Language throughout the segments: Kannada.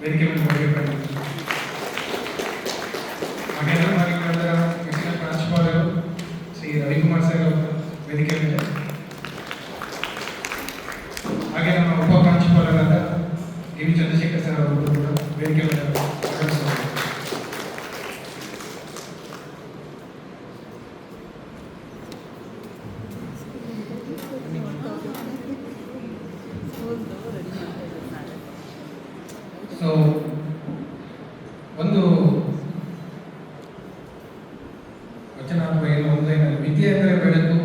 ವೇದಿಕೆ ಮೇಲೆ ಬರಬೇಕಾಗಿದೆ. ಮಹೇಂದ್ರ ಮಾರಿಕಂದರ ಹೆಚ್ಚಿನ ಪ್ರಾಂಶುಪಾಲರು ಶ್ರೀ ರವಿಕುಮಾರ್ ಸರ್ ಅವರು ವೇದಿಕೆ ಮೇಲೆ, ಹಾಗೆ ನಮ್ಮ ಉಪ ಪ್ರಾಂಶುಪಾಲರಾದ ಡಿ ವಿ ಚಂದ್ರಶೇಖರ್ ಸರ್ ಅವರು ಕೂಡ ವೇದಿಕೆ ಮೇಲೆ ಆಗಮಿಸುತ್ತಾರೆ. ಸೊ ಒಂದು ವಚನ ಅಥವಾ ಏನು ಒಂದು ಏನಾದ್ರು ವಿದ್ಯೆ ಅಂದರೆ ಬೆಳಕು,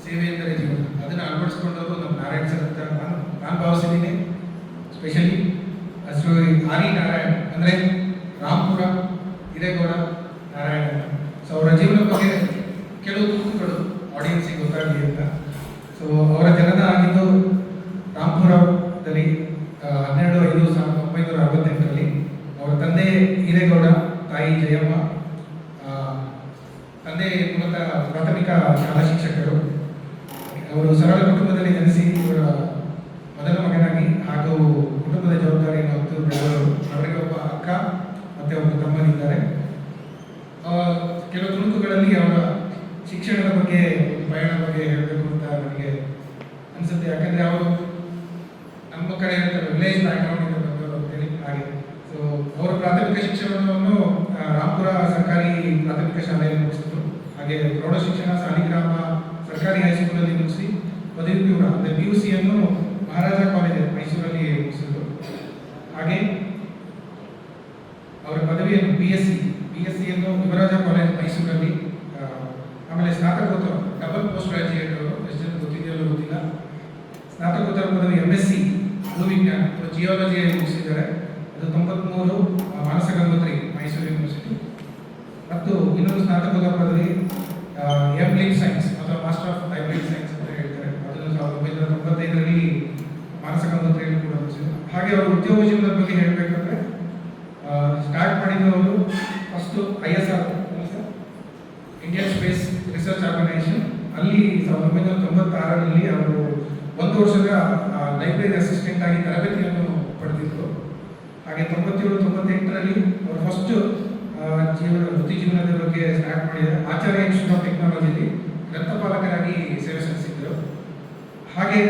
ಸೇವೆ ಎಂದರೆ ಜೀವನ, ಅದನ್ನು ಅಳವಡಿಸ್ಕೊಂಡವರು ನಮ್ಮ ನಾರಾಯಣ ಸರ್ ಅಂತ ನಾನು ಭಾವಿಸಿದ್ದೀನಿ. Specially Shri R E Narayan ಅಂದರೆ ರಾಂಪುರ ಹಿರೇಗೌಡ ನಾರಾಯಣ. ಸೊ ಅವರ ಜೀವನ ಬಗ್ಗೆ ಕೆಲವು ತುಣುಕುಗಳು ಆಡಿಯನ್ಸಿಗೆ ಗೊತ್ತಾಗಲಿ ಅಂತ. ಸೊ ಅವರ ಜನನ ಆಗಿದ್ದು ರಾಂಪುರದಲ್ಲಿ 12/5/1968ರಲ್ಲಿ. ಅವರ ತಂದೆ ಹಿರೇಗೌಡ, ತಾಯಿ ಜಯಮ್ಮ. ತಂದೆ ಮೂಲತಃ ಪ್ರಾಥಮಿಕ ಶಾಲಾ ಶಿಕ್ಷಕರು. ಅವರು ಸರಳ ಕುಟುಂಬದಲ್ಲಿ ಜನಿಸಿ ಇವರ ಮೊದಲ ಮಗನಾಗಿ ಹಾಗೂ ಕುಟುಂಬದ ಜವಾಬ್ದಾರಿಯನ್ನು ಹೊತ್ತು ಬೆಳೆದವರು. ಅವರಿಗೆ ಒಬ್ಬ ಅಕ್ಕ ಮತ್ತೆ ಒಬ್ಬ ತಮ್ಮನಿದ್ದಾರೆ. ಕೆಲವು ತುಣುಕುಗಳಲ್ಲಿ ಅವರ ಶಿಕ್ಷಣದ ಬಗ್ಗೆ, ಪಯಣದ ಬಗ್ಗೆ ಹೇಳಬೇಕು ಅಂತ ನನಗೆ ಅನಿಸುತ್ತೆ. ಯಾಕಂದರೆ ಅವರು ನಮ್ಮ ಕಡೆ ವಿಲೇಜ್ ಬ್ಯಾಕ್ಗ್ರೌಂಡಿಂದ ಬಂದವರು ಅಂತೇಳಿ ಹಾಗೆ. ಸೊ ಅವರ ಪ್ರಾಥಮಿಕ ಶಿಕ್ಷಣವನ್ನು ರಾಂಪುರ ಸರ್ಕಾರಿ ಪ್ರಾಥಮಿಕ ಶಾಲೆಯಲ್ಲಿ ಮುಗಿಸಿದ್ರು. ಹಾಗೆ ಪ್ರೌಢ ಶಿಕ್ಷಣ ಸಾಲಿಗ್ರಾಮ ಸರ್ಕಾರಿ ಹೈಸ್ಕೂಲಲ್ಲಿ ಮುಗಿಸಿ ಪದವಿ ಪೂರ್ವ ಅಂದರೆ PUCಯನ್ನು ಮಹಾರಾಜ ಕಾಲೇಜ್ ಮೈಸೂರಲ್ಲಿ ಮುಗಿಸಿದ್ರು. ಹಾಗೆ ಅವರ ಪದವಿಯನ್ನು BSc ಯುವರಾಜ ಕಾಲೇಜ್ ಮೈಸೂರಲ್ಲಿ. ಆಮೇಲೆ ಸ್ನಾತಕೋತ್ತರ ಡಬಲ್ ಪೋಸ್ಟ್ ಗ್ರಾಜ್ಯುಯೇಟ್ ಅವರು, ಎಷ್ಟು ಜನ ಗೊತ್ತಿದೆಯಲ್ಲೂ ಗೊತ್ತಿಲ್ಲ. ಸ್ನಾತಕೋತ್ತರ ಪದವಿ MSc ಭೂವಿಜ್ಞಾನ ಅಥವಾ ಜಿಯಾಲಜಿಯಲ್ಲಿ ಮುಗಿಸಿದ್ದಾರೆ. ಅದು 93 ಮಾನಸ ಗಂಗೋತ್ರಿ ಮೈಸೂರು ಯೂನಿವರ್ಸಿಟಿ. ಮತ್ತು ಇನ್ನೊಂದು ಸ್ನಾತಕೋತ್ತರ ಪದವಿ M.Lic ಸೈನ್ಸ್ ಅಥವಾ ಮಾಸ್ಟರ್ ಆಫ್ ಲೈಬ್ರರಿ ಸೈನ್ಸ್ ಅಂತ ಹೇಳ್ತಾರೆ. ಅದನ್ನು 1995ರಲ್ಲಿ ಮಾನಸ ಗಂಗೋತ್ರಿಯಲ್ಲಿ ಕೂಡ ಮುಗಿಸಿದ್ರು. ಹಾಗೆ ಅವರು ಉದ್ಯೋಗ ಜೀವನದ ಬಗ್ಗೆ ಹೇಳಬೇಕಂದ್ರೆ ಸ್ಟಾರ್ಟ್ ಮಾಡಿದ್ದು ಅವರು first ISR Indian space research organisation ಅಲ್ಲಿ 1996ರಲ್ಲಿ ಅವರು 1 ವರ್ಷದ ಲೈಬ್ರರಿ ಅಸಿಸ್ಟೆಂಟ್ ಆಗಿ ತರಬೇತಿಯನ್ನು ಪಡೆದಿದ್ರು. ಹಾಗೆ 97-98ರಲ್ಲಿ ಅವರು ಫಸ್ಟ್ ವೃತ್ತಿ ಜೀವನದ ಬಗ್ಗೆ ಸ್ಟಾರ್ಟ್ ಮಾಡಿದ್ದಾರೆ. ಆಚಾರ್ಯ ಇನ್ಸ್ಟಿಟ್ಯೂಟ್ ಆಫ್ ಟೆಕ್ನಾಲಜಿಯಲ್ಲಿ ಗ್ರಂಥಪಾಲಕರಾಗಿ ಸೇವೆ ಸಲ್ಲಿಸಿದ್ರು. ಹಾಗೆ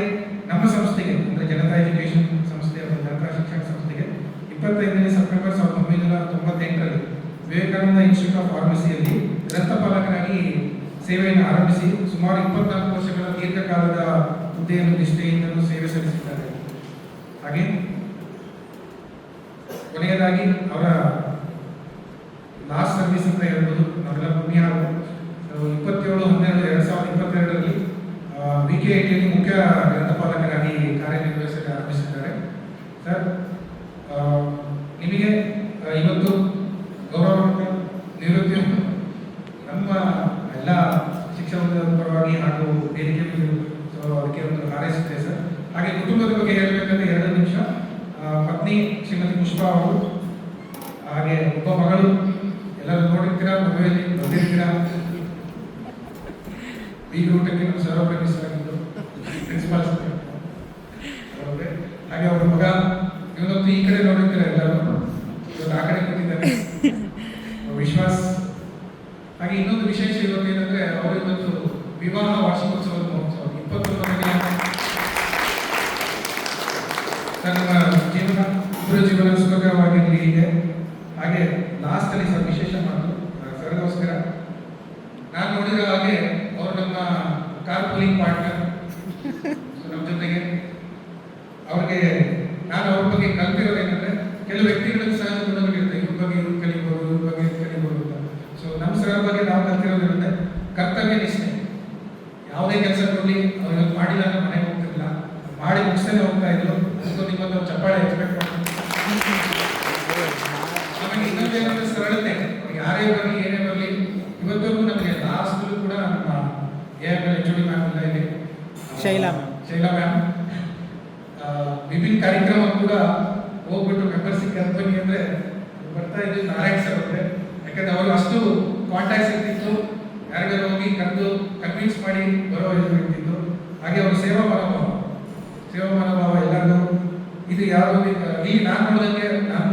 ನಮ್ಮ ಸಂಸ್ಥೆಗೆ ಅಂದರೆ ಜನತಾ ಎಜುಕೇಷನ್ ಸಂಸ್ಥೆ ಅಥವಾ ಜನತಾ ಶಿಕ್ಷಣ ಸಂಸ್ಥೆಗೆ 25ನೇ ಸೆಪ್ಟೆಂಬರ್ 1998ರಲ್ಲಿ ವಿವೇಕಾನಂದ ಇನ್ಸ್ಟಿಟ್ಯೂಟ್ ಆಫ್ ಫಾರ್ಮಸಿಯಲ್ಲಿ ಗ್ರಂಥಪಾಲಕರಾಗಿ ಸೇವೆಯನ್ನು ಆರಂಭಿಸಿ ಸುಮಾರು 24 ವರ್ಷಗಳ ದೀರ್ಘಕಾಲದ ಹುದ್ದೆಯನ್ನು ನಿಷ್ಠೆಯಿಂದಲೂ ಸೇವೆ ಸಲ್ಲಿಸಿದ್ದಾರೆ. ಹಾಗೆ ಕೊನೆಯದಾಗಿ ಅವರ ಲಾಸ್ಟ್ ಸರ್ವಿಸ್ ಅಂತ ಹೇಳ್ಬೋದು, ನಾವೆಲ್ಲ ಪುಣ್ಯ. 27/12/2022ರಲ್ಲಿ VKITಯಲ್ಲಿ ಮುಖ್ಯ ಗ್ರಂಥಪಾಲಕರಾಗಿ ಕಾರ್ಯನಿರ್ವಹಿಸಲು ಆರಂಭಿಸಿದ್ದಾರೆ. ಸರ್, ನಿಮಗೆ ಇವತ್ತು ಗೌರವ ನಿವೃತ್ತಿಯನ್ನು ನಮ್ಮ ಎಲ್ಲ ಶಿಕ್ಷಕರ ಪರವಾಗಿ ಹಾಗೂ ವೇದಿಕೆ ಸೊ ಅದಕ್ಕೆ ಒಂದು ಹಾರೈಸುತ್ತೆ ಸರ್. ಹಾಗೆ ಕುಟುಂಬದ ಬಗ್ಗೆ ಹೇಳಬೇಕಂದ್ರೆ 2 ನಿಮಿಷ. ಪತ್ನಿ ಶ್ರೀಮತಿ ಪುಷ್ಪಾ ಅವರು, ಹಾಗೆ ಒಬ್ಬ ಮಗಳು, ಎಲ್ಲರೂ ನೋಡಿರ್ತೀರಾ, ಮದುವೆಯಲ್ಲಿ ಬಂದಿರ್ತೀರಾ. ಊಟಕ್ಕೆ ನಮ್ಮ ಸರ್ ಮಿಸ್ ಆಗಿದ್ದು ಪ್ರಿನ್ಸಿಪಾಲ್ ಸರ್. ಹಾಗೆ ಅವ್ರ ಮಗ ಇವತ್ತು ಈ ಕಡೆ ನೋಡಿರ್ತೀರ, ಎಲ್ಲರೂ ಇವತ್ತು ಆ ಕಡೆ ಕೂತಿದ್ದಾರೆ, ವಿಶ್ವಾಸ್. ಹಾಗೆ ಇನ್ನೊಂದು ವಿಶೇಷ ಇವತ್ತು ಏನಂದ್ರೆ ಅವರು ಇವತ್ತು ವಿವಾಹ ವಾರ್ಷಿಕೋತ್ಸವದ ಮಹೋತ್ಸವ 21ನೇ ನಮ್ಮ ಜೀವನ, ಇಬ್ಬರ ಜೀವನ ಸುಖಕರವಾಗಿರಲಿ ಹೀಗೆ. ಹಾಗೆ ಲಾಸ್ಟ್ ಅಲ್ಲಿ ಸರ್ ವಿಶೇಷ ಮಾತು ಸರ್ಗೋಸ್ಕರ ನಾನು ನೋಡಿರೋ ಹಾಗೆ ಅವರು ನಮ್ಮ ಕಾರ್ ಪೂಲಿಂಗ್ ಪಾರ್ಟ್ನರ್. ನಮ್ಮ ಜೊತೆಗೆ ಅವ್ರಿಗೆ ನಾನು ಅವ್ರ ಬಗ್ಗೆ ಕಲ್ತಿರೋದೇನಂದ್ರೆ ಕೆಲವು ವ್ಯಕ್ತಿಗಳಿಗೆ ಸಹಜ ಗುಣಗಳಿರುತ್ತೆ, ಇವ್ರ ಬಗ್ಗೆ ಇವ್ರು ಕಲಿಬೋದು, ಇವ್ರ ಬಗ್ಗೆ ಕಲಿಬೋದು ಅಂತ. ಸೊ ನಮ್ಮ ಸರ್ ಬಗ್ಗೆ ನಾವು ಕಲ್ತಿರೋದಿರುತ್ತೆ ಕರ್ತವ್ಯ ನಿಷ್ಠೆ. ಯಾವುದೇ ಕೆಲಸ ಕೊಡಲಿ ಅವ್ರು ಇವತ್ತು ಮಾಡಿಲ್ಲ ಅಂದ್ರೆ ಮನೆಗೆ ಹೋಗ್ತಿರ್ಲಿಲ್ಲ, ಮಾಡಿ ಮುಗಿಸ್ತೇನೆ ಹೋಗ್ತಾ ಇದ್ರು. ಸೊ ನಿಮ್ಮೊಂದು ಚಪ್ಪಾಳೆ ಎಕ್ಸ್ಪೆಕ್ಟ್ ಮಾಡ್ತೀನಿ. ಆಮೇಲೆ ಇನ್ನೊಂದೇನಂದ್ರೆ ಸರಳತೆ. ಯಾರೇ ಬರಲಿ ಏನೇ ಬರಲಿ, ಇವತ್ತವರೆಗೂ ನಮಗೆ ಲಾಸ್ಟ್ ಕೂಡ ನಮ್ಮ AML HOD ಮ್ಯಾಮ್ ಇಲ್ಲ ಇಲ್ಲಿ, ಶೈಲಾ ಮ್ಯಾಮ್ ವಿಭಿನ್ನ ಕಾರ್ಯಕ್ರಮ ಕೂಡ ಹೋಗ್ಬಿಟ್ಟು ಮೆಂಬರ್ಸಿಗೆ ಕರ್ದು ಬನ್ನಿ ಅಂದ್ರೆ ಬರ್ತಾ ಇದ್ದು ನಾರಾಯಣ್ ಸರ್ ಅವ್ರೆ. ಯಾಕಂದ್ರೆ ಅವರು ಅಷ್ಟು ಕಾಂಟ್ಯಾಕ್ಟ್ಸ್ ಇರ್ತಿತ್ತು, ಯಾರಿಗಾರು ಹೋಗಿ ಕರೆದು ಕನ್ವಿನ್ಸ್ ಮಾಡಿ ಬರೋ ಇರ್ತಿತ್ತು. ಹಾಗೆ ಅವರು ಸೇವಾ ಮನೋಭಾವ ಎಲ್ಲರಿಗೂ ಇದು ಯಾರು ಇಲ್ಲಿ ನಾನು ನೋಡಿದಂಗೆ ನಾನು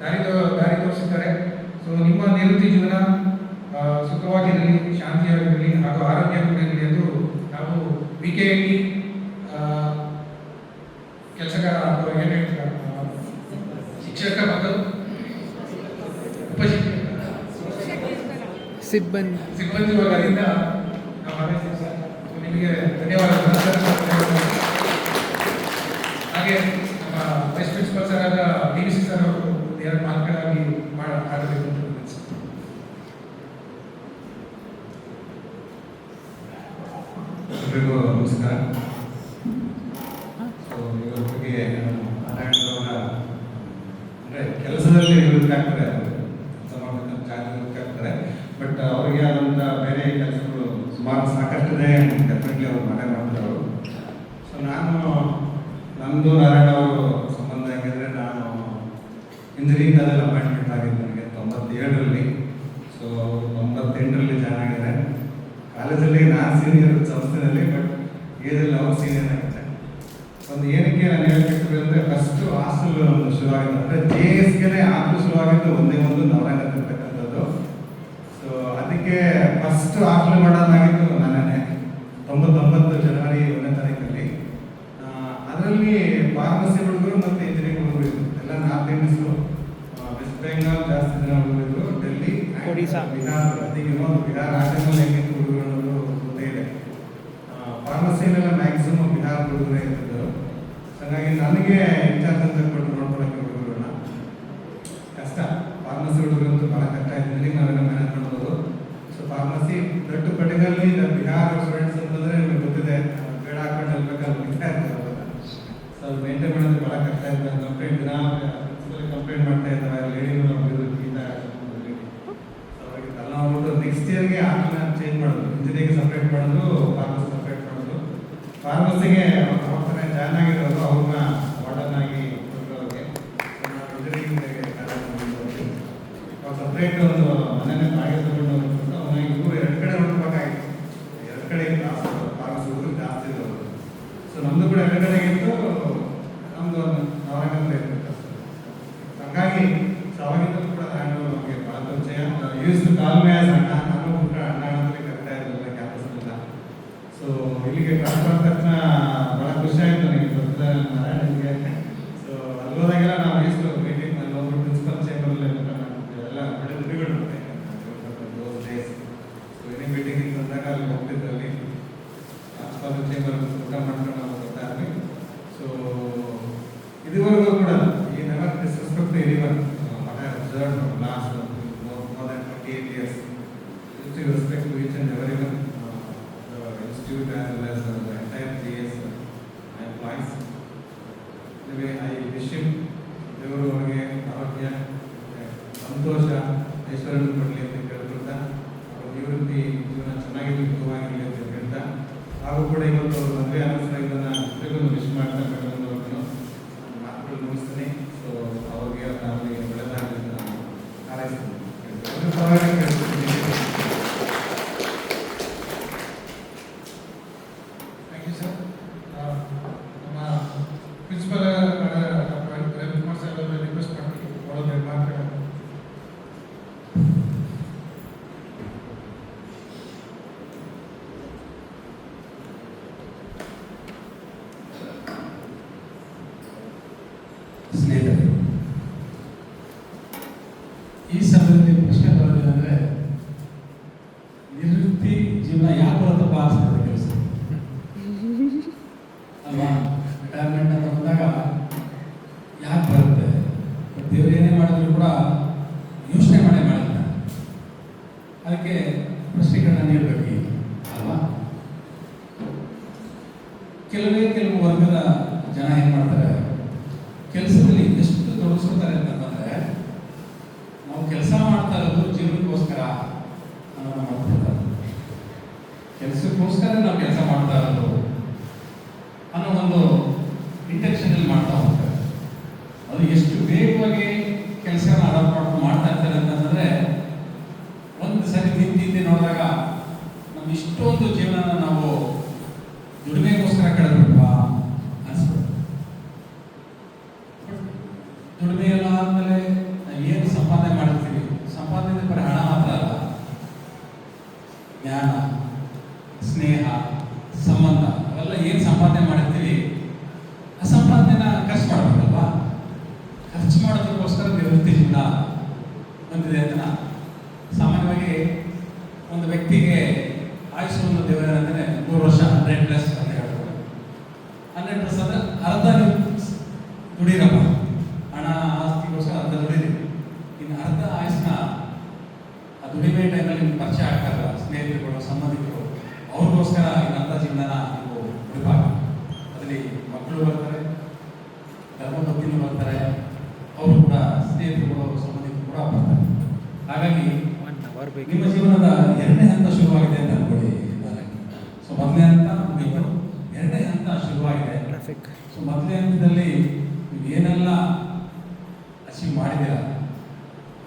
ದಾರಿ ತೋರಿಸಿದ್ದಾರೆ. ಸೊ ನಿಮ್ಮ ನಿವೃತ್ತಿ ಜೀವನ ಸುಖವಾಗಿರಲಿ, ಶಾಂತಿಯಾಗಿರಲಿ ಹಾಗೂ ಆರೋಗ್ಯ ಕೂಡ ಇರಲಿ ಎಂದು ನಾವು ವಿಕೆಯಲ್ಲಿ ಕೆಲಸಗಾರ ಅಥವಾ ಏನು ಹೇಳ್ತಾರೆ ಶಿಕ್ಷಕ ಮತ್ತು ಸಿಬ್ಬಂದಿ ವರ್ಗದಿಂದ ನಾವು ಹಾರೈಸ್ತೀವಿ ಸರ್. ನಿಮಗೆ ಧನ್ಯವಾದಗಳು. ಹಾಗೆ ನಮ್ಮ ವೈಸ್ ಪ್ರಿನ್ಸಿಪಲ್ ಸರ್ ಆದ DVC ಸರ್ ಅವರು ಎರಡು ಮಾತುಗಳಾಗಿ ಆಡಬೇಕು ಅಂತ ಎಲ್ರಿಗೂ ನಮಸ್ಕಾರ. ಸೊ ಇವತ್ತಿಗೆ ನಾರಾಯಣರವರ ಅಂದರೆ ಕೆಲಸದಲ್ಲಿ ನಿವೃತ್ತಿ ಆಗ್ತಾರೆ, ಕೆಲಸ ಮಾಡಬೇಕಂತ ನಿವೃತ್ತಿ ಆಗ್ತಾರೆ. ಬಟ್ ಅವರಿಗೆ ಆದಂಥ ಬೇರೆ ಕೆಲಸಗಳು ಸುಮಾರು ಸಾಕಷ್ಟಿದೆ, ಡೆಫಿನೆಟ್ಲಿ ಅವ್ರು ಮಾಡ್ತಾರೆ ಅವರು. ಸೊ ನಮ್ಮದು ನಾರಾಯಣ ಅವರು ಸಂಬಂಧ ಹೆಂಗಿದ್ರೆ, ನಾನು ಇಂಜಿನಿಯರಿಂಗ್ ಕಾಲೇಜಲ್ಲಿ ಅಪಾಯಿಂಟ್ಮೆಂಟ್ ಆಗಿದ್ದು ನನಗೆ 97ರಲ್ಲಿ. ಸೊ 98ರಲ್ಲಿ ಜಾಯ್ನ್ ಆಗಿದ್ದಾರೆ. ಕಾಲೇಜಲ್ಲಿ ನಾನು ಸೀನಿಯರ್ ಸಂಸ್ಥೆಯಲ್ಲಿ, ಬಟ್ ಏಜಲ್ಲಿ ಅವ್ರು ಸೀನಿಯರ್ ಆಗಿದ್ದಾರೆ. ಒಂದು ಏನಕ್ಕೆ ನಾನು ಹೇಳ್ಬೇಕು ಅಂದರೆ, ಫಸ್ಟು ಹಾಸ್ಟೆಲ್ ಒಂದು ಶುರುವಾಗಿದ್ದು ಅಂದರೆ JSಗೆ ಹಾಸ್ಟೆಲ್ ಶುರುವಾಗಿದ್ದು ಒಂದೇ ಒಂದು ನಾರಾಯಣ ಇರ್ತಕ್ಕಂಥದ್ದು. ಸೊ ಅದಕ್ಕೆ ಫಸ್ಟ್ ಹಾಸ್ಟೆಲ್ ಮಾಡೋದಾಗಿತ್ತು ನಾನೇ 99 ಜನವರಿ 1ನೇ ತಾರೀಕಲ್ಲಿ. ಅದರಲ್ಲಿ ಫಾರ್ಮಸಿ ಹುಡುಗರು ಮತ್ತು ಇಂಜಿನಿಯರಿಂಗ್ ಹುಡುಗರು ಇದ್ರು, ಎಲ್ಲ ನಾರ್ತ್ ಇಂಡಿಯನ್ಸು. ವೆಸ್ಟ್ ಬೆಂಗಾಲ್ ಜಾಸ್ತಿ ಜನ ಹುಡುಗರು ಇದ್ರು, ಡೆಲ್ಲಿ, ಒಡಿಶಾ, ಬಿಹಾರ್. ಅದಕ್ಕೆ ಬಿಹಾರ್ ರಾಜ್ಯದಲ್ಲಿ ಹೆಂಗಿತ್ತು ಹುಡುಗರು ಗೊತ್ತೇ ಇದೆ. ಫಾರ್ಮಸಿಯಲ್ಲೆಲ್ಲ ಮ್ಯಾಕ್ಸಿಮಮ್ ಬಿಹಾರ್ ಹುಡುಗರೇ ಇರ್ತಿದ್ರು. ಹಾಗಾಗಿ ನನಗೆ ಇನ್ಚಾರ್ಜ್ ಅಂತ ಕೊಟ್ಟು ನೋಡ್ಕೊಳಕ್ಕೆ ಹುಡುಗರನ್ನ ಕಷ್ಟ. ಫಾರ್ಮಸಿ ಹುಡುಗರಂತೂ ಭಾಳ ಕಷ್ಟ. ಇಂಜಿನಿಯರಿಂಗ್ ನಾವೆಲ್ಲ ಮ್ಯಾನೇಜ್ ಮಾಡ್ಬೋದು. ಸೊ ಫಾರ್ಮಸಿ ದೊಡ್ಡ ಪಟ್ಟಿನಲ್ಲಿ ಬಿಹಾರ್ ಸ್ಟೂಡೆಂಟ್ಸ್ ಅಂತಂದರೆ ನಿಮಗೆ ಗೊತ್ತಿದೆ, ಬೇಡ ಹಾಕೊಂಡು ಹೋಗ್ಬೇಕಲ್ಲ, ಬಿಡ್ತಾ ಇರ್ತಾರೆ. ಸೊ ಅದು ಮೇಂಟೈನ್ ಮಾಡೋದು ಭಾಳ ಕಷ್ಟ ಇರ್ತದೆ. ಕಂಪ್ಲೇಂಟ್ ದಿನ ಕಂಪ್ಲೇಂಟ್ ಮಾಡ್ತಾ ಇದ್ದಾರೆ, ಲೇಡಿಗಳು ಈ ಥರ. ಸೊ ಅವ್ರಿಗೆ ತಲೆನೋವು. ನೆಕ್ಸ್ಟ್ ಇಯರ್ಗೆ ಆಮೇಲೆ ಚೇಂಜ್ ಮಾಡೋದು, ಇಂಜಿನಿಯರಿಂಗ್ ಸಪ್ರೇಟ್ ಮಾಡೋದು, ಫಾರ್ಮಸಿ ಸಪ್ರೇಟ್ ಮಾಡೋದು. ಫಾರ್ಮಸಿಗೆ ಅವ್ರನ್ನೇ ಜಾಯ್ನ್ ಆಗಿರೋದು, ಅವ್ರನ್ನ ವಾರ್ಡನ್ ಆಗಿ ಕೊಟ್ಟವ್ರಿಗೆ. ಇಂಜಿನಿಯರಿಂಗ್ ಅವ್ರು ಸಪ್ರೇಟ್ ಒಂದು ಮನೆಯೇ ಬಾಡಿಗೆ ತಗೊಂಡು ಹೋಗ್ಬಿಟ್ಟು ಅವನಾಗಿ ಇವರು ಎರಡು ಕಡೆ ನೋಡ್ಬೇಕಾಗಿತ್ತು. ಎರಡು ಕಡೆ ಕ್ಲಾಸ್ ಫಾರ್ಮಸಿ ಹುಡುಗರು ಜಾಸ್ತಿ ಇರೋದು. ಸೊ ನಮ್ಮದು ಕೂಡ ಎರಡು ಕಡೆಗೆ ಇತ್ತು, ನಮ್ಮದು ನಾರಾಯಣ ಇತ್ತು. ಹಾಗಾಗಿ ಸೊ ಅವಾಗಿಂದಲೂ ಕೂಡ ನಾನು ನಮಗೆ ಭಾಳ ಪರಿಚಯ. ಯೂಸ್ ಕಾಲ್ಮೆ ಅಣ್ಣ, ನಾನು ಕೂಡ ಅಣ್ಣ ಅನ್ನೋದಕ್ಕೆ ಕರಿತಾ ಇರಲಿಲ್ಲ ಕ್ಯಾಂಪಸ್ನೆಲ್ಲ. ಸೊ ಇಲ್ಲಿಗೆ ಟ್ರಾನ್ಸ್ಫರ್ ಆದ ತಕ್ಷಣ ಭಾಳ ಖುಷಿ ಆಯಿತು ನನಗೆ, ಗೊತ್ತಿಲ್ಲ ನಾರಾಯಣನಿಗೆ. ಸೊ ಅಲ್ಲಿ ಹೋದಾಗೆಲ್ಲ ನಾವು ಯೂಸ್ ಮೀಟಿಂಗ್ ನಾನು ಹೋಗ್ಬಿಟ್ಟು ಪ್ರಿನ್ಸಿಪಲ್ ಚೇಂಬರಲ್ಲಿ ಎಲ್ಲ ಒಳ್ಳೆ ನುಡಿಗಳು ಡೇಸ್. ಸೊ ಏನೇ ಮೀಟಿಂಗ್ ಬಂದಾಗ ಅಲ್ಲಿ ಹೋಗ್ತಿದ್ದಲ್ಲಿ ಪ್ರಿನ್ಸಿಪಲ್ ಚೇಂಬರ್ ಊಟ ಮಾಡ್ಕೊಂಡು ನಾವು ಬರ್ತಾ ಇದ್ವಿ. ಸೊ ಇದುವರೆಗೂ ಕೂಡ ಈ never disrespect anyone. What I observed from last more than 28 years. To respect to each and everyone, the institute as well as the entire PS employees. Anyway, I wish him ದೇವರು ಅವರಿಗೆ ಆರೋಗ್ಯ, ಸಂತೋಷ, ಐಶ್ವರ್ಯವನ್ನು ಕೊಡಲಿ ಅಂತ ಕೇಳ್ಕೊಳ್ತಾ, ಅವರ ನಿವೃತ್ತಿ ಜೀವನ ಚೆನ್ನಾಗಿರಲಿ, ಸುಖವಾಗಿರಲಿ ಅಂತ ಹೇಳ್ತಾ, ಹಾಗೂ ಕೂಡ ಇವತ್ತು ಅವರು ಮದುವೆ ಅನ್ನಿಸ್ತಾ ಇದನ್ನು ಎಲ್ಲರಿಗೂ ವಿಶ್ ಮಾಡ್ತಾ ಕಳೆದವ್ರನ್ನು ಮಾತುಗಳು ಮುಗಿಸ್ತೀನಿ. ಸೊ ಅವ್ರಿಗೆ ಅವರಿಗೆ ಒಳ್ಳೆದಾಗಲಿ ಅಂತ ನಾನು ಹಾರೈಸ್ತೀನಿ. Thank you sir. ನಮ್ಮ ಪ್ರಿನ್ಸಿಪಲ್ ರವಿಕುಮಾರ್ ಸರ್ ಅವರನ್ನು ರಿಕ್ವೆಸ್ಟ್ ಮಾಡ್ತೀವಿ ಕೊಡೋದು ಮಾತುಗಳನ್ನು. ಸ್ನೇಹಿತರೆ, ಈ ಸಮಯದಲ್ಲಿ ಪ್ರಶ್ನೆ ಬರೋದೇನೆಂದರೆ, ನಿವೃತ್ತಿ ಜೀವನ ಯಾಕೆ ಬರುತ್ತಪ್ಪ ಅನ್ಸ್ಬಿಡುತ್ತೆ ಕೆಲಸ ಅಲ್ವಾ? ರಿಟೈರ್ಮೆಂಟ್ ಅಂತ ಬಂದಾಗ ಯಾಕೆ ಬರುತ್ತೆ? ದೇವ್ರು ಏನೇ ಮಾಡಿದ್ರು ಕೂಡ ಯೋಚನೆ ಮಾಡಿರ್ತಾರೆ. ಅದಕ್ಕೆ ಪ್ರಶ್ನೆಗಳನ್ನ ನೀಡಬೇಕು ಅಲ್ವಾ? ಕೆಲವು ವರ್ಗದ ಜನ ಏನು ಮಾಡ್ತಾರೆ, ಕೆಲಸದಲ್ಲಿ ಎಷ್ಟು ತೊಡಗಿಸ್ಕೊತಾರೆ ಅಂತಂದರೆ, ನಾವು ಕೆಲಸ ಮಾಡ್ತಾ ಇರೋದು ಜೀವನಕ್ಕೋಸ್ಕರ ಅನ್ನೋದನ್ನ ಮಾಡ್ಬಿಡ್ತಾರೆ. ಕೆಲಸಕ್ಕೋಸ್ಕರ ನಾವು ಕೆಲಸ ಮಾಡ್ತಾ ಇರೋದು ಅನ್ನೋ ಒಂದು ಇಂಟೆನ್ಷನಲ್ಲಿ ಮಾಡ್ತಾ ಹೋಗ್ತಾರೆ. ಅದು ಎಷ್ಟು ವೇಗವಾಗಿ ಕೆಲಸನ ಅಡಾಪ್ಟ್ ಮಾಡ್ಕೊಂಡು ಮಾಡ್ತಾ ಇರ್ತಾರೆ ಅಂತಂದರೆ, ಒಂದು ಸರಿ ನಿಂತಿದ್ದೆ ನೋಡಿದಾಗ ನಮ್ಮ ಇಷ್ಟೊಂದು ಜೀವನ ನಾವು ದುಡಿಮೆಗೋಸ್ಕರ ಕಳೆದ್ಬಿಟ್ವಾ ಅನಿಸ್ಬಿಡುತ್ತೆ. ದುಡಿಮೆ ಎಲ್ಲ ಆದಮೇಲೆ ಬಂದಿದೆ ಅಂತ ಸಾಮಾನ್ಯವಾಗಿ ಒಂದು ವ್ಯಕ್ತಿಗೆ ಆಯುಷ್ಯನ್ನು ದೇವರೇನೆಂದರೆ 3 ವರ್ಷ 100+ ಅಂತ ಹೇಳ್ತಾರೆ. 100+ ಅಂದರೆ ಅರ್ಧ ನೀವು ದುಡಿರಪ್ಪ, ಹಣ ಆಸ್ತಿಗೋಸ್ಕರ ಅರ್ಧ ದುಡಿರಿ. ಇನ್ನು ಅರ್ಧ ಆಯುಷ್ನ ಆ ದುಡಿಮೆ ಟೈಮಲ್ಲಿ ನಿಮ್ಗೆ ಪರಿಚಯ ಆಗ್ತಾರಲ್ಲ ಸ್ನೇಹಿತರುಗಳು, ಸಂಬಂಧಿಕರು, ಅವ್ರಿಗೋಸ್ಕರ ಇನ್ನು ಅರ್ಧ ಜೀವನ ನೀವು ಉಳಿಪಾಗ. ಅದರಲ್ಲಿ ಮಕ್ಕಳು ಬರ್ತಾರೆ, ಧರ್ಮಪತ್ನಿನೂ ಬರ್ತಾರೆ, ಅವರು ಕೂಡ ಸ್ನೇಹಿತರುಗಳು, ಸಂಬಂಧಿಕರು ಕೂಡ ಬರ್ತಾರೆ. ಹಾಗಾಗಿ ನಿಮ್ಮ ಜೀವನದ 2ನೇ ಹಂತ ಶುರುವಾಗಿದೆ ಅಂತ ಅನ್ಕೊಳ್ಳಿ. ಸೊ 1ನೇ ಹಂತ ಮುಗಿತು, 2ನೇ ಹಂತ ಶುರುವಾಗಿದೆ. ಸೊ 1ನೇ ಹಂತದಲ್ಲಿ ನೀವು ಏನೆಲ್ಲ ಅಚೀವ್ ಮಾಡಿದ್ದೀರಾ,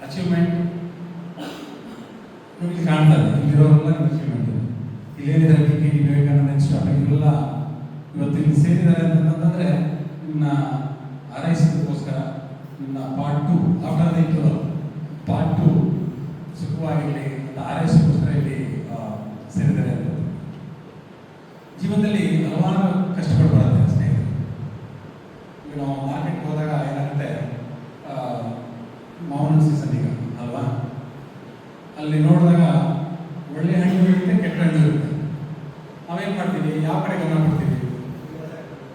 ಅಚೀವ್ಮೆಂಟ್ ನಿಮಗೆ ಕಾಣ್ತದೆ. ಇಲ್ಲಿರೋರೆಲ್ಲ ನಿಮ್ಮ ಅಚೀವ್ಮೆಂಟ್. ಇಲ್ಲೇನಿದ್ದಾರೆ D K D Vivekananda institute ಇವರೆಲ್ಲ ಇವತ್ತು ಇಲ್ಲಿ ಸೇರಿದ್ದಾರೆ ಅಂತಂದರೆ ನಿಮ್ಮ ಆರೈಸೋದಕ್ಕೋಸ್ಕರ, ನಿಮ್ಮ part 2 after the interval part 2 ಸುಖವಾಗಿರಲಿ ಅಂತ ಆರೈಸೋಕ್ಕೋಸ್ಕರ ಇಲ್ಲಿ ಸೇರಿದ್ದಾರೆ ಅಂತ. ಜೀವನದಲ್ಲಿ ಹಲವಾರು ಕಷ್ಟಗಳು ಬರುತ್ತೆ ಸ್ನೇಹಿತರು. ಈಗ ನಾವು ಮಾರ್ಕೆಟ್ಗೆ ಹೋದಾಗ ಏನಾಗುತ್ತೆ, ಮಾವಿನ ಸೀಸನ್ ಈಗ ಅಲ್ವಾ, ಅಲ್ಲಿ ನೋಡಿದಾಗ ಒಳ್ಳೆ ಹಣ್ಣು ಇರುತ್ತೆ, ಕೆಟ್ಟ ಹಣ್ಣು ಇರುತ್ತೆ. ನಾವೇನು ಮಾಡ್ತೀವಿ, ಯಾವ ಕಡೆ ಗಮನ ಕೊಡ್ತೀವಿ?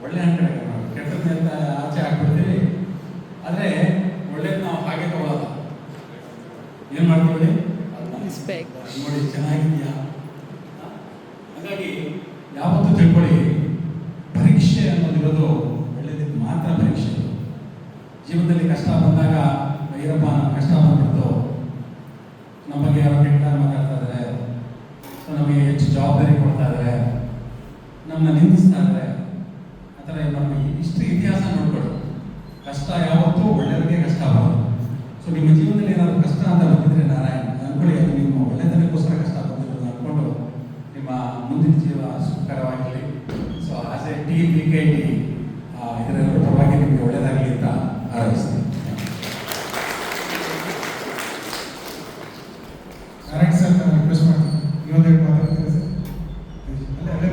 ಒಳ್ಳೆ ಹಣ್ಣು ಕಡೆ ಗಮನ, ಕೆಟ್ಟದ್ದಂತ ಆಚೆ ಹಾಕ್ಬಿಡ್ತೀವಿ. ಆದರೆ ಒಳ್ಳೇದು ನಾವು ಹಾಗೆ ತಗೊಳ್ಳೋಲ್ಲ, ಏನು ಮಾಡ್ತೀವಿ? ನೋಡಿ ಚೆನ್ನಾಗಿದೆಯಾ. ಹಾಗಾಗಿ ಯಾವತ್ತೂ ತಿಳ್ಕೊಳ್ಳಿ, ಪರೀಕ್ಷೆ ಅನ್ನೋದಿರೋದು ಒಳ್ಳೆಯದಕ್ಕೆ ಮಾತ್ರ ಪರೀಕ್ಷೆ. ಜೀವನದಲ್ಲಿ ಕಷ್ಟ ಬಂದಾಗ ಏನಪ್ಪ ಕಷ್ಟ ಬಂದ್ಬಿಡ್ತು, ನಮ್ಮ ಬಗ್ಗೆ ಯಾರು ಕೆಟ್ಟ ಮಾತಾಡ್ತಾ ಇದ್ದಾರೆ, ಸೊ ನಮಗೆ ಹೆಚ್ಚು ಜವಾಬ್ದಾರಿ ಕೊಡ್ತಾ ಇದ್ದಾರೆ, ನಮ್ಮನ್ನ ನಿಂದಿಸ್ತಾ ಇದ್ದಾರೆ, ಆ ಥರ ಏನು ಮಾಡ್ತೀವಿ? ಇಷ್ಟು ಇತಿಹಾಸ ನೋಡ್ಕೊಳ್ಳಿ. ಕಷ್ಟ ಯಾವತ್ತೂ ಒಳ್ಳೆಯವರಿಗೆ ಕಷ್ಟ ಬರೋದು. ಸೊ ನಿಮ್ಮ ಜೀವನದಲ್ಲಿ ಏನಾದರೂ ಕಷ್ಟ ಅಂತ ಬಂದಿದ್ರೆ ನಾರಾಯಣ ಅಂದ್ಕೊಳ್ಳಿ, ಅದು ನಿಮ್ಮ ಒಳ್ಳೆಯದಕ್ಕೋಸ್ಕರ ಕಷ್ಟ ಬಂದಿರೋದು ಅಂದ್ಕೊಂಡು ನಿಮ್ಮ ಮುಂದಿನ ಜೀವ ಸುಖಕರವಾಗಿರಲಿ. So as a team VKT ಇದರೆಲ್ಲರ ಪರವಾಗಿ ನಿಮಗೆ ಒಳ್ಳೆಯದಾಗಲಿ ಅಂತ ಹಾರೈಸ್ತೀನಿ. ನಾರಾಯಣ್ ಸರ್, ನಾನು ರಿಕ್ವೆಸ್ಟ್ ಮಾಡ್ತೀನಿ, ಇನ್ನೊಂದೆರಡು ಮಾತಾಡ್ತೀರಾ ಸರ್? ಅಲ್ಲೇ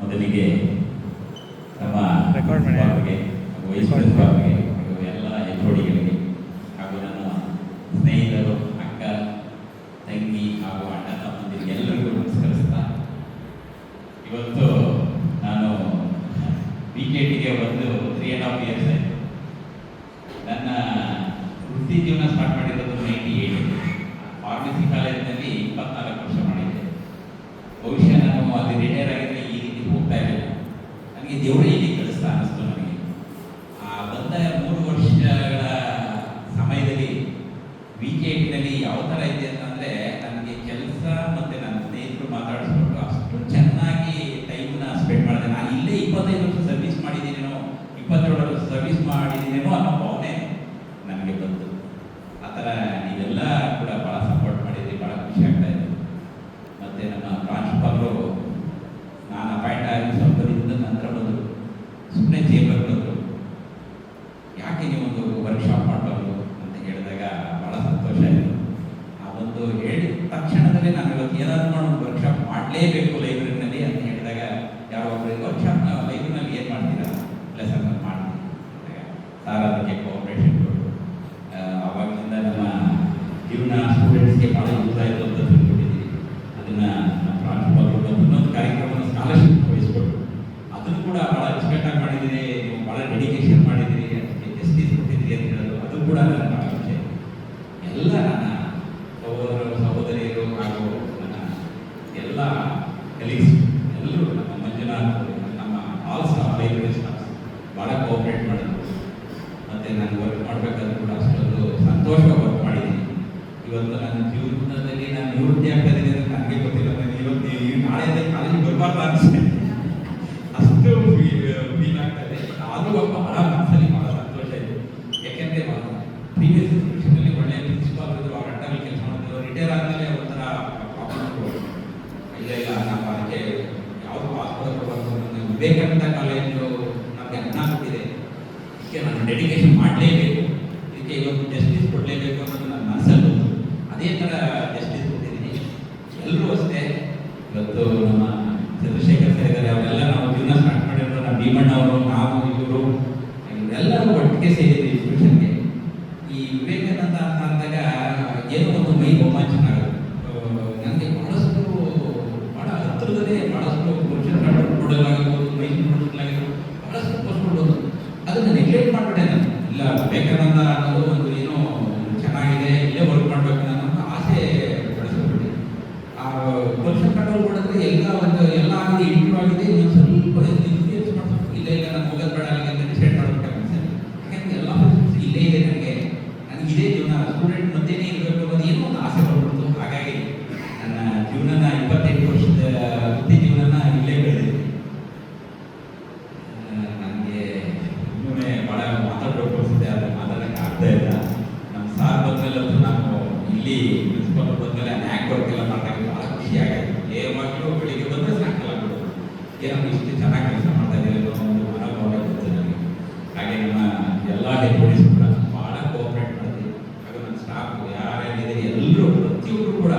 ಮೊದಲಿಗೆ ನಮ್ಮ ಬಾಬುಗೆ ಹಾಗೂ ವೈಶ್ವರ ಬಾಬುಗೆ ಹಾಗೂ ಎಲ್ಲ ಎಚೋಡಿಗಳಿಗೆ ಹಾಗೂ ನನ್ನ ಸ್ನೇಹಿತರು, ಅಕ್ಕ, ತಂಗಿ ಹಾಗೂ ಅಣ್ಣ ತಮ್ಮಂದಿರಿಗೆ ಎಲ್ಲರಿಗೂ ನಮಸ್ಕರಿಸ್ತಾ, ಇವತ್ತು ನಾನು VKTಗೆ ಬಂದು 3.5 years ಆಯಿತು. ನನ್ನ ವೃತ್ತಿ ಜೀವನ ಸ್ಟಾರ್ಟ್ ಮಾಡಿರೋದು 98. ಫಾರ್ಮಸಿ ಕಾಲೇಜಿನಲ್ಲಿ 24 ವರ್ಷ ಮಾಡಿದ್ದೆ. ಬಹುಶಃ ನಾನು ಅಲ್ಲಿ ರಿಟೈರ್ ಆಗಿದ್ರೆ ಈ ರೀತಿ ಹೋಗ್ತಾ ಇರಲಿಲ್ಲ. ನನಗೆ ದೇವರೇ ಇಲ್ಲಿ ಕಳಿಸ್ತಾ ಅನ್ನಿಸ್ತು. ನನಗೆ ಆ ಬಂದ 3 ವರ್ಷಗಳ ಸಮಯದಲ್ಲಿ VKTನಲ್ಲಿ ಯಾವ ಥರ ಇದೆ ಅಂತಂದರೆ, ನನಗೆ ಕೆಲಸ ಮತ್ತು ನನ್ನ ಸ್ನೇಹಿತರು ಮಾತಾಡಿಸ್ಬಿಟ್ಟು ಅಷ್ಟು ಚೆನ್ನಾಗಿ ಟೈಮ್ನ ಸ್ಪೆಂಡ್ ಮಾಡಿದೆ. ನಾನು ಇಲ್ಲೇ 25 ವರ್ಷ ಸರ್ವಿಸ್ ಮಾಡಿದ್ದೀನೇನೋ, 27 ವರ್ಷ ಸರ್ವಿಸ್ ಮಾಡಿದ್ದೀನೇನೋ ಅನ್ನೋ ಭಾವನೆ ನನಗೆ ಬಂತು. ಆ ಥರ ನೀವೆಲ್ಲ ಕೂಡ ಭಾಳ ಸಪೋರ್ಟ್ ಮಾಡಿದ್ರಿ, ಭಾಳ ಖುಷಿ ಆಗ್ತಾ ಇದೆ. ಮತ್ತು ನಮ್ಮ ಪ್ರಾಂಶುಪಾಲರು ನಾನು ಅಪಾಯಿಂಟ್ ಆಗಿ ಸ್ವಲ್ಪ ದಿನದ ನಂತರ ಬಂದರು, ಸುಮ್ಮನೆ ಚೇಂಬರ್ ಬಂದರು, ಯಾಕೆ ನೀವೊಂದು ವರ್ಕ್ಶಾಪ್ ಮಾಡಬಾರ್ದು ಅಂತ ಹೇಳಿದಾಗ ಭಾಳ ಸಂತೋಷ ಆಯಿತು. ಆ ಒಂದು ಹೇಳಿದ ತಕ್ಷಣದಲ್ಲೇ ನಾನು ಇವತ್ತು ಏನಾದರೂ ಮಾಡಿ ಒಂದು ವರ್ಕ್ಶಾಪ್ ಮಾಡಲೇಬೇಕು ಲೈಬ್ರರಿನಲ್ಲಿ ಅಂತ ಹೇಳಿದಾಗ, ಯಾರೋ ಒಬ್ಬರು ವರ್ಕ್ಶಾಪ್ನ ಲೈಬ್ರರಿನಲ್ಲಿ ಏನು ಮಾಡ್ತೀರಾ, ಲೆಸನ್ ಮಾಡ್ತೀನಿ ಸಾರ್, ಅದಕ್ಕೆ ಕೋಆಪ್ರೇಷನ್ ಕೊಟ್ಟು ಆವಾಗಿಂದ ನಮ್ಮ ಜೀವನ ಸ್ಟೂಡೆಂಟ್ಸ್ಗೆ ಭಾಳ ಯೂಸ್ ಆಯಿತು ಅಂತ ತಿಳ್ಕೊಂಡಿದ್ದೀವಿ. ಅದನ್ನು ನಮ್ಮ ಪ್ರಾಂಶುಪಾಲರು ಇನ್ನೊಂದು ಕಾರ್ಯಕ್ರಮವನ್ನು ಸ್ಕಾಲರ್ಶಿಪ್ ವಹಿಸ್ಕೊಟ್ಟು ಅದನ್ನು ಕೂಡ ಭಾಳ ಅಚ್ಚುಕಟ್ಟಾಗಿ ಮಾಡಿದ್ದೀರಿ, ನೀವು ಭಾಳ ಡೆಡಿಕೇಶನ್ ಮಾಡಿದ್ದೀರಿ, ಅದಕ್ಕೆ ಜಸ್ಟಿಸ್ ಕೊಟ್ಟಿದ್ದೀರಿ ಅಂತ ಹೇಳೋದು ಅದು ಕೂಡ ನನ್ನ ಭಾಳ ಖುಷಿ. ಎಲ್ಲ ನನ್ನ ಸಹೋದರರು, ಸಹೋದರಿಯರು ಹಾಗೂ ನನ್ನ ಎಲ್ಲ ಕಲೀಗ್ಸ್ ಎಲ್ಲರೂ, ನಮ್ಮ ಮಂಜುನಾಥ್, ನಮ್ಮ ಆಲ್ ಸ್ಟಾಫ್, ಲೈಬ್ರರಿ ಸ್ಟಾಫ್ ಭಾಳ ಕೋಆಪ್ರೇಟ್ ಮಾಡಿದ್ರು. ಮತ್ತು ನಾನು ವರ್ಕ್ ಮಾಡಬೇಕಾದ್ರೂ ಕೂಡ ಅಷ್ಟೊಂದು ಸಂತೋಷವಾಗಿ ವರ್ಕ್ ಮಾಡಿದ್ದೀನಿ. ಇವತ್ತು ನನ್ನ ಜೀವನದಲ್ಲಿ ನಾನು ನಿವೃತ್ತಿ ಆಗ್ತಾ ಇದ್ದೀನಿ ಅಂತ ನನಗೆ ಗೊತ್ತಿಲ್ಲ. ಇವತ್ತು ನಾಳೆ ಕಾಲೇಜಿಗೆ ಬರಬಾರ್ದು ಅನಿಸುತ್ತೆ, ಅಷ್ಟು ಫೀಲ್ ಆಗ್ತಾ ಇದೆ. ಬಟ್ ಆದರೂ ಭಾಳ ಮನಸ್ಸಲ್ಲಿ ಭಾಳ ಸಂತೋಷ ಇದೆ. ಯಾಕೆಂದರೆ ಪ್ರೀವಿಯಸ್ ಇನ್ಸ್ಟಿಟ್ಯೂಷನಲ್ಲಿ ಒಳ್ಳೆಯ ಪ್ರಿನ್ಸಿಪಾಲ್ ಇದ್ರು, ಅವ್ರ ಅಡ್ಡಲ್ಲಿ ಕೆಲಸ ಮಾಡಿದ್ರು. ರಿಟೈರ್ ಆದಮೇಲೆ ಒಂಥರ ಪ್ರಾಬ್ಲಮ್ ಇಲ್ಲ ನಾವು ಅದಕ್ಕೆ ಯಾವುದು ಪಾಸ್ಪೋರ್ಟ್ ಕೊಡಬೇಕು, ವಿವೇಕಾನಂದ ಕಾಲೇಜು ನಮಗೆ ಅನ್ನ ಕೊಟ್ಟಿದೆ, ಇದಕ್ಕೆ ನಾನು ಡೆಡಿಕೇಶನ್ ಮಾಡಲೇಬೇಕು, ಇದಕ್ಕೆ ಇವತ್ತು ಜಸ್ಟಿಸ್ ಕೊಡಲೇಬೇಕು ಅನ್ನೋದು ನನ್ನ ಮನಸ್ಸಲ್ಲಿ ಬಂತು. ಅದೇ ಥರ ಜಸ್ಟಿಸ್ ಕೊಟ್ಟಿದ್ದೀನಿ. ಎಲ್ಲರೂ ಅಷ್ಟೇ. ಇವತ್ತು ನಮ್ಮ ಚಂದ್ರಶೇಖರ್ ಸರ್ ಇದ್ದಾರೆ, ಅವರೆಲ್ಲ ನಾವು ಜೀವನ ಸ್ಟಾರ್ಟ್ ಮಾಡಿರೋದು ನಮ್ಮ ಭೀಮಣ್ಣ ಅವರು ಸೇರಿದ್ವಿ ಟ್ಯೂಷನ್ಗೆ. ಈ ವಿವೇಕಾನಂದ ಅಂತ ಅಂದಾಗ ಏನೋ ಒಂದು ಮೈ ರೋಮಾಂಚನ ಆಗುತ್ತೆ. ನನಗೆ ಬಹಳ ಹತ್ತಿರದಲ್ಲೇ ಬಹಳಷ್ಟು ಪುರುಷರ ನೋಡಲಾಗಿರ್ಬೋದು, ಮೈಸೂರು ನೋಡಲಾಗಿರ್ಬೋದು, ಬಹಳಷ್ಟು ಪೋಸ್ಟ್ಗಳು ಬಂದು ಅದನ್ನು ನೆಗ್ಲೆಕ್ಟ್ ಮಾಡಿಬಿಟ್ಟೆ ನಾನು. ಇಲ್ಲ, ವಿವೇಕಾನಂದ ಅನ್ನೋದು ಒಂದು ಏನೋ ಚೆನ್ನಾಗಿದೆ, ಇಲ್ಲೇ ವರ್ಕ್ ಮಾಡಬೇಕು ಅನ್ನೋ ಆಸೆ ಬೆಳೆಸ್ಬಿಟ್ಟು ಆ ಪುರುಷರ ಕಂಟ್ರೋಲ್ ಮಾಡಿದ್ರೆ ಎಲ್ಲ ಆಗಿದೆ, ಇಂಟರ್ವ್ಯೂ ಆಗಿದೆ, ಇನ್ನೊಂದು ಸ್ವಲ್ಪ ಇನ್ಫ್ಲೂಯೆನ್ಸ್ ಮಾಡ್ಬೇಕು. ಇಲ್ಲ ನಾನು ಹೋಗೋದು ಬೇಡ ಅಂತ ಡಿಸೈಡ್ ಮಾಡ್ಬೇಕಾಗುತ್ತೆ. ಯಾಕಂದ್ರೆ ಎಲ್ಲ ಇಲ್ಲೇ ಇದೆ, ನನಗೆ ಇದೇ ಜೀವನ, ಸ್ಟೂಡೆಂಟ್ ಮಧ್ಯೆನೇ ಇರಬೇಕು ಅನ್ನೋದು ಏನೋ ಒಂದು ಆಸೆ ಬರ್ಬಿಡ್ತು. ಹಾಗಾಗಿ ನನ್ನ ಜೀವನನ 28 ವರ್ಷದ ವೃತ್ತಿ ಜೀವನನ ಇಲ್ಲೇ ಬೆಳೆದಿದ್ದೆ. ನನಗೆ ಇನ್ನೂ ಭಾಳ ಮಾತಾಡೋ ಪರಿಸ್ಥಿತಿ, ಆದರೆ ಮಾತಾಡೋಕ್ಕೆ ಆಗ್ತಾ ಇಲ್ಲ. ನಮ್ಮ ಸಾರ್ ಬಂದಮೇಲಂತೂ ನಾನು ಇಲ್ಲಿ ಪ್ರಿನ್ಸಿಪಲ್ ಬಂದಮೇಲೆ ನ್ಯಾಕ್ ವರ್ಕ್ ಎಲ್ಲ ಮಾಡಿದಾಗ ಭಾಳ ಖುಷಿ ಆಗುತ್ತೆ. ಯಾವಾಗಲೂ ಬೆಳಿಗ್ಗೆ ಬಂದರೆ ಸಾಯಂಕಾಲ ಬಿಡೋದು, ಏನೋ ಇಷ್ಟು ಚೆನ್ನಾಗಿ ಕೆಲಸ ಮಾಡ್ತಾ ಇದ್ದೀವಿ ಅನ್ನೋ ಒಂದು ಮನೋಭಾವ ಇರುತ್ತೆ ನನಗೆ. ಹಾಗೆ ನಮ್ಮ ಎಲ್ಲ ಹೆಚ್ಓಡಿಸ್ ಕೂಡ ಭಾಳ ಕೋಆಪ್ರೇಟ್ ಮಾಡ್ತೀವಿ. ಹಾಗೂ ನನ್ನ ಸ್ಟಾಫ್ ಯಾರ್ಯಾರಿದೆ ಎಲ್ಲರೂ ಪ್ರತಿಯೊಬ್ಬರು ಕೂಡ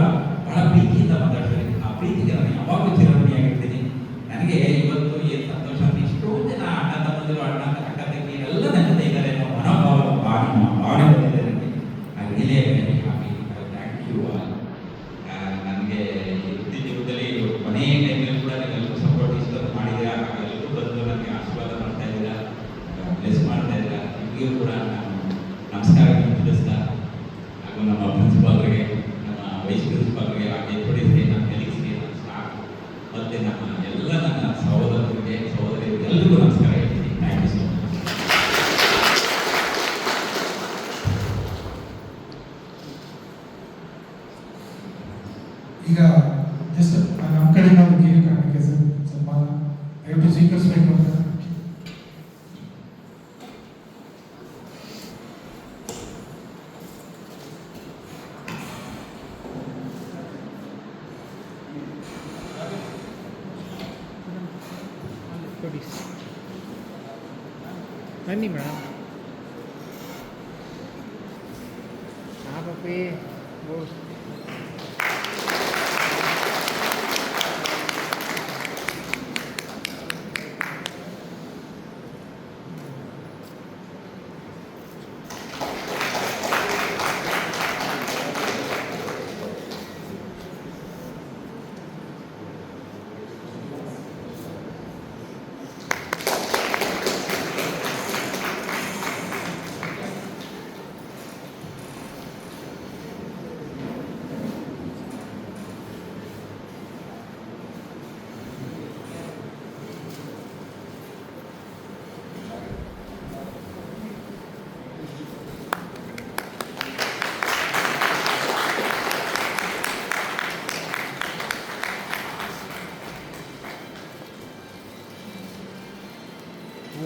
ಬಹಳ ಪ್ರೀತಿಯಿಂದ ಮಾತಾಡ್ತಾರೆ. ಆ ಪ್ರೀತಿಗೆ ನಾನು ಯಾವಾಗಲೂ ಚಿರಋಣಿಯಾಗಿರ್ತೀನಿ. ನನಗೆ ಇವತ್ತು ಏನು ಸಂತೋಷ ಅಂದರೆ ಇಷ್ಟೊಂದು ಜನ ಅಣ್ಣ ತಮ್ಮಂದಿರು, ಅಕ್ಕ ತಂಗಿ ಎಲ್ಲ ನನ್ನ ಜೊತೆ ಇದ್ದಾರೆ ಅನ್ನೋ ಮನೋಭಾವ ಭಾವನೆ ಬಂದಿದೆ ನನಗೆ. ಹಾಗೆ ರಿಯಲಿ ಹ್ಯಾಪಿ. Thank you. ನನಗೆ ವೃತ್ತಿ ಜೀವನದಲ್ಲಿ ಕೊನೆಯ ಟೈಮಲ್ಲಿ ಕೂಡ ನೀವೆಲ್ಲರೂ ಸಪೋರ್ಟ್ ಇಷ್ಟೊಂದು ಮಾಡಿದ್ದೀರಾ. ಎಲ್ಲರೂ ಬಂದು ನನಗೆ ಆಶೀರ್ವಾದ ಮಾಡ್ತಾ ಇದ್ದೀರಾ, ಬ್ಲೆಸ್ ಮಾಡ್ತಾ ಇದ್ದೀರಾ. ನಿಮಗೂ ಕೂಡ ನಾನು ನಮಸ್ಕಾರಗಳನ್ನು ತಿಳಿಸ್ತಾ, ಹಾಗೂ ನಮ್ಮ ಪ್ರಿನ್ಸಿಪಾಲ್ರಿಗೆ, ನಮ್ಮ ವೈಸ್ ಪ್ರಿನ್ಸಿಪಾಲ್ರಿಗೆ, ಹಾಗೆ ಎಚ್ಓಡಿಸ್ಗೆ, ನಮ್ಮ ಕಲೀಗ್ಸ್ಗೆ, ನಮ್ಮ ಸ್ಟಾಫ್ ಮತ್ತು ನಮ್ಮ ಎಲ್ಲ ನನ್ನ ಸಹೋದರರಿಗೆ, ಸಹೋದರಿಯರಿಗೆ ಎಲ್ಲರಿಗೂ ನಮಸ್ಕಾರ ಹೇಳ್ತೀನಿ. Thank you so much. ಈಗ ಜಸ್ಟ್ ನಮ್ಮ ಕಡೆಯಿಂದ ಒಂದು ಕೇಳಿ ಕಾರಣಕ್ಕೆ ಸರ್ ಸ್ವಲ್ಪ ದಯವಿಟ್ಟು ಸ್ವೀಕರಿಸಬೇಕು ಅಂತ. ಬನ್ನಿ ಮೇಡಮ್. ಪಾಪಿ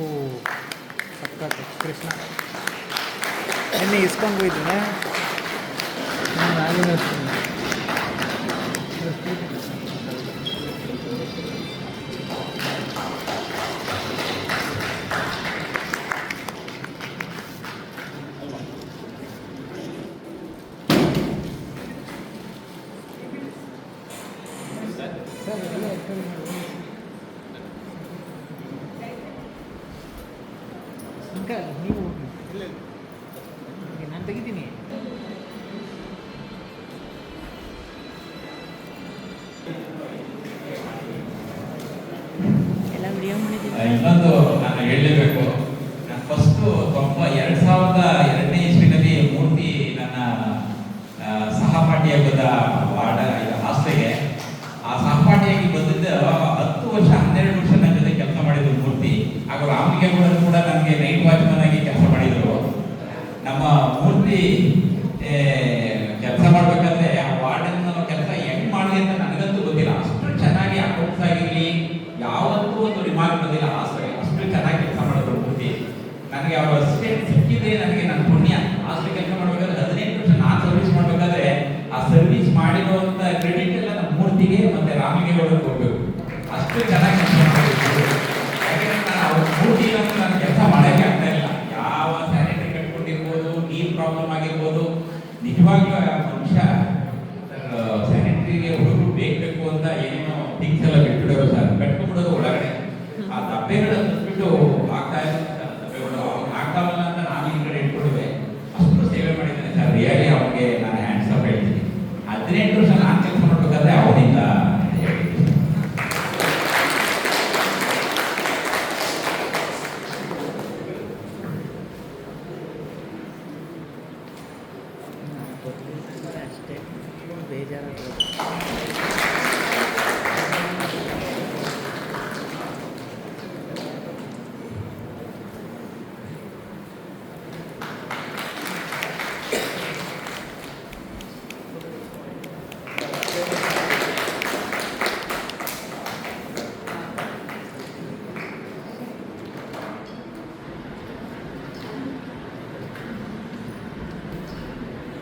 ಓ ಸಕ್ಕತ್ತು ಕೃಷ್ಣ ನಿನ್ನೆ ಇಸ್ಕೊಂಡು ಹೋಯ್ತು ನಾನು ಆಗಿನ ಸರ್ ಎಲ್ಲ ಅಂಕಲ್ ನೀವು ನಾನು ತೆಗಿತೀನಿ. ಎಲ್ಲ ವಿಡಿಯೋ ಮಾಡಿದ್ದೀನಿ. ಇನ್ನೊಂದು ನಾನು ಹೇಳಲೇಬೇಕು. ನಾನು ಫಸ್ಟು 2002ನೇ ಇಸ್ವಿನಲ್ಲಿ ಮೂರ್ತಿ ನನ್ನ ಸಹಪಾಠಿಯಾಗದ ಹಾಸ್ಟೆಲ್ಗೆ ಆ ಸಹಪಾಠಿಯಾಗಿ ಬಂದಿದ್ದ 10 ವರ್ಷ 12 ವರ್ಷ ನನ್ನ ಜೊತೆ ಕೆಲಸ ಮಾಡಿದ್ರು ಮೂರ್ತಿ. ಹಾಗೂ ರಾಮಲಿಂಗೇಗೌಡರು ಕೂಡ ನನಗೆ ನೈಟ್ ವಾಚ್ಮನ್ ಆಗಿ ಕೆಲಸ ಮಾಡಿದರು. ನಮ್ಮ ಮೂರ್ತಿ ಕೆಲಸ ಮಾಡ್ಬೇಕಾದ್ರೆ ಆ ವಾರ್ಡನ್ ಕೆಲಸ ಹೆಂಗ್ ಮಾಡಿ ಅಂತ ನನಗಂತೂ ಗೊತ್ತಿಲ್ಲ. ಅಷ್ಟು ಚೆನ್ನಾಗಿ ಅಕೌಂಟ್ಸ್ ಆಗಿರಲಿ ಯಾವತ್ತೂ ಒಂದು ರಿಮಾರ್ಕ್ ಬಂದಿಲ್ಲ. ಅಷ್ಟು ಚೆನ್ನಾಗಿ ಕೆಲಸ ಮಾಡಿದ್ರು ಮೂರ್ತಿ. ನನಗೆ ಅವ್ರ ಅಸಿಸ್ಟೆಂಟ್ ಸಿಕ್ಕಿದ್ರೆ ನನಗೆ ನನ್ನ ಪುಣ್ಯ. ಹಾಸ್ಟೆಲ್ ಕೆಲಸ ಮಾಡ್ಬೇಕಾದ್ರೆ 18 ವರ್ಷ ನಾನು ಸರ್ವಿಸ್ ಮಾಡ್ಬೇಕಾದ್ರೆ ಆ ಸರ್ವಿಸ್ ಮಾಡಿರುವಂತ ಕ್ರೆಡಿಟ್ ಎಲ್ಲ ನಮ್ಮ ಮೂರ್ತಿಗೆ ಮತ್ತೆ ರಾಮಲಿಂಗೇಗೌಡರಿಗೆ ಹೋಗ್ಬೇಕು. ಅಷ್ಟು ಚೆನ್ನಾಗಿ ಕೆಲಸ ಮಾಡಿದ್ರು. ಯಾಕಂದ್ರೆ ನಾನು ಅವ್ರ ಮೂರ್ತಿ ಇಲ್ಲಂದ್ರೆ ನಾನು ಕೆಲಸ ಮಾಡೋಕ್ಕೆ ಆಗ್ತಾ ಇಲ್ಲ. ಯಾವ ಸ್ಯಾನಿಟರಿ ಕಟ್ಕೊಂಡಿರ್ಬೋದು, ನೀರು ಪ್ರಾಬ್ಲಮ್ ಆಗಿರ್ಬೋದು, ನಿಜವಾಗ್ಲೂ ಆ ಮನುಷ್ಯ ಸ್ಯಾನಿಟರಿಗೆ ಹುಡುಗರು ಬೇಕು ಅಂತ ಏನೋ ಥಿಂಗ್ಸ್ ಎಲ್ಲ ಬಿಟ್ಬಿಡೋರು ಸರ್, ಕಟ್ಕೊಂಡ್ಬಿಡೋದು ಒಳಗಡೆ. ಆ ದಬ್ಬೆಗಳು ಬಿಟ್ಟು ಆಗ್ತಾ ಇಲ್ಲ, ದಬ್ಬೆಗಳು ಆಗ್ತಾವಲ್ಲ